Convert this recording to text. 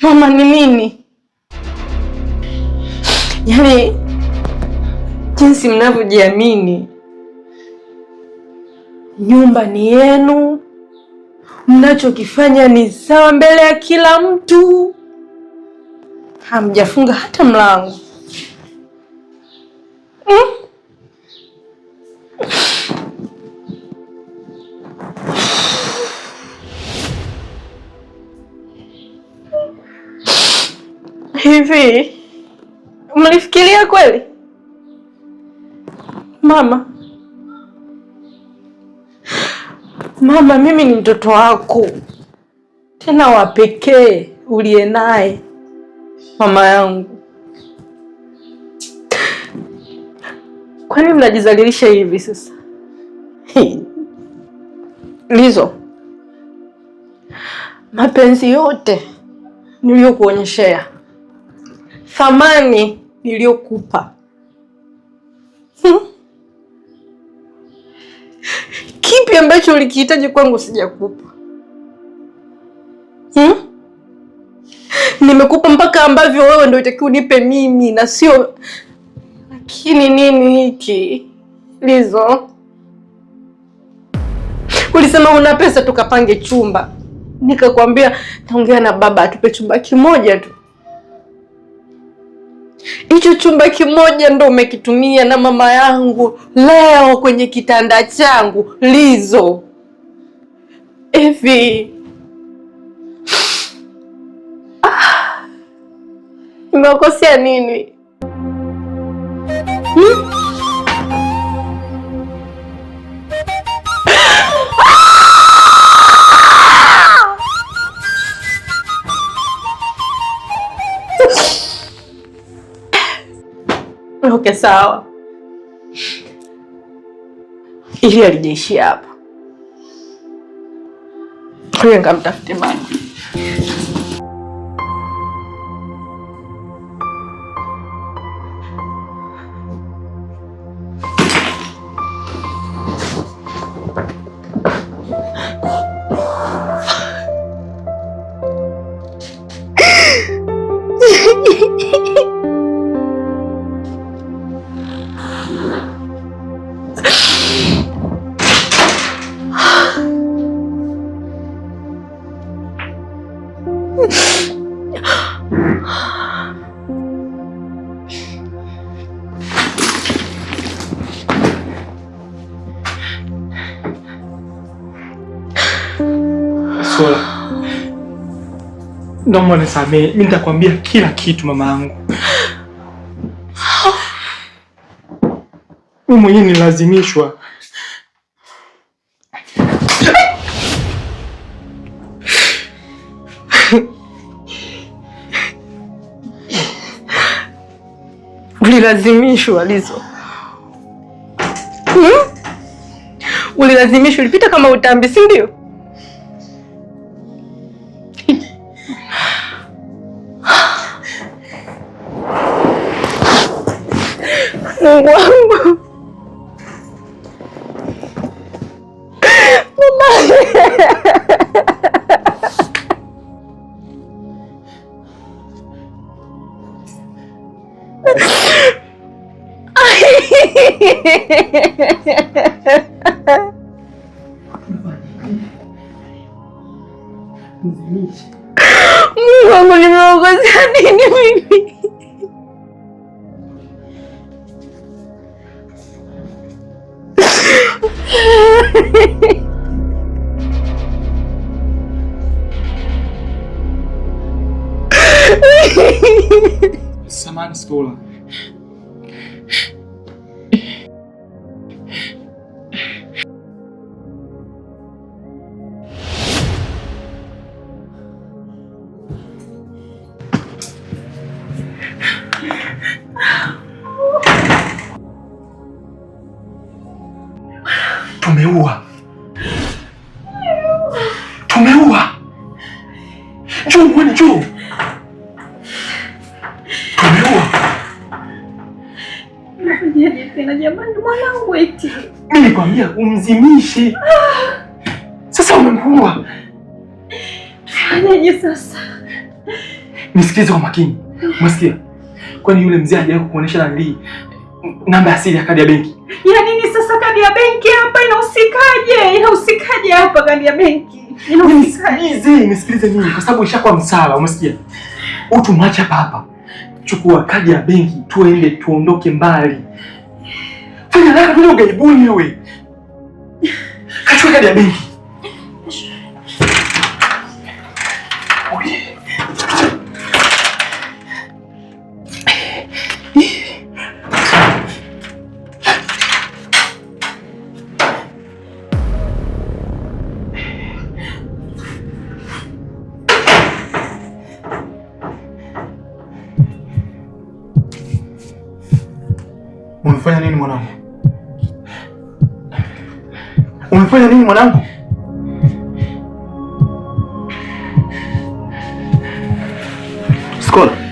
Mama ni nini? Yaani jinsi mnavyojiamini. Nyumba ni yenu. Mnachokifanya ni sawa mbele ya kila mtu. Hamjafunga hata mlango. Hivi mlifikiria kweli? Mama, mimi ni mtoto wako, tena wa pekee uliye naye, mama yangu. Kwa nini mnajizalilisha hivi sasa? Lizo, mapenzi yote niliyokuonyeshea, thamani niliyokupa, kipi ambacho ulikihitaji kwangu sijakupa? Nimekupa mpaka ambavyo wewe ndio utakiwa unipe mimi na sio. Lakini nini hiki Lizo? Ulisema una pesa tukapange chumba, nikakwambia taongea na baba atupe chumba kimoja tu. Hicho chumba kimoja ndo umekitumia na mama yangu leo kwenye kitanda changu. Lizo, hivi nimekosea nini? Okay, sawa. Ili alijaishia hapa. Kwa nikamtafute baba. Naomba nisamehe, mimi nitakwambia kila kitu mama yangu. Mimi mwenyewe nilazimishwa. Ulilazimishwa Lizo? Ulilazimishwa, ulipita kama utambi, si ndio? Mungu wangu. Mungu wangu, nimeongozea nini mimi? Samahani Skola. Tumeua. Njoo mwana, njoo. Tumeua. Nafanyaje tena jamani, mwanangu eti. Mimi nikwambia umzimishe. Sasa umemuua. Tufanyaje sasa? Nisikilize kwa makini. Umesikia? Kwani yule mzee hajawahi kukuonesha nani namba asili ya kadi ya benki? Ya nini sasa kadi ya benki hapa inahusikaje? Inahusikaje hapa kadi ya benki? Nisikilize mimi kwa sababu ishakuwa msala, umesikia? Utumwache hapa. Chukua kadi ya benki, tuende tuondoke mbali. Fanya haraka tuende ugaibuni wewe. Kachukua kadi ya benki. Umefanya nini mwanangu? Umefanya nini mwanangu? Skola.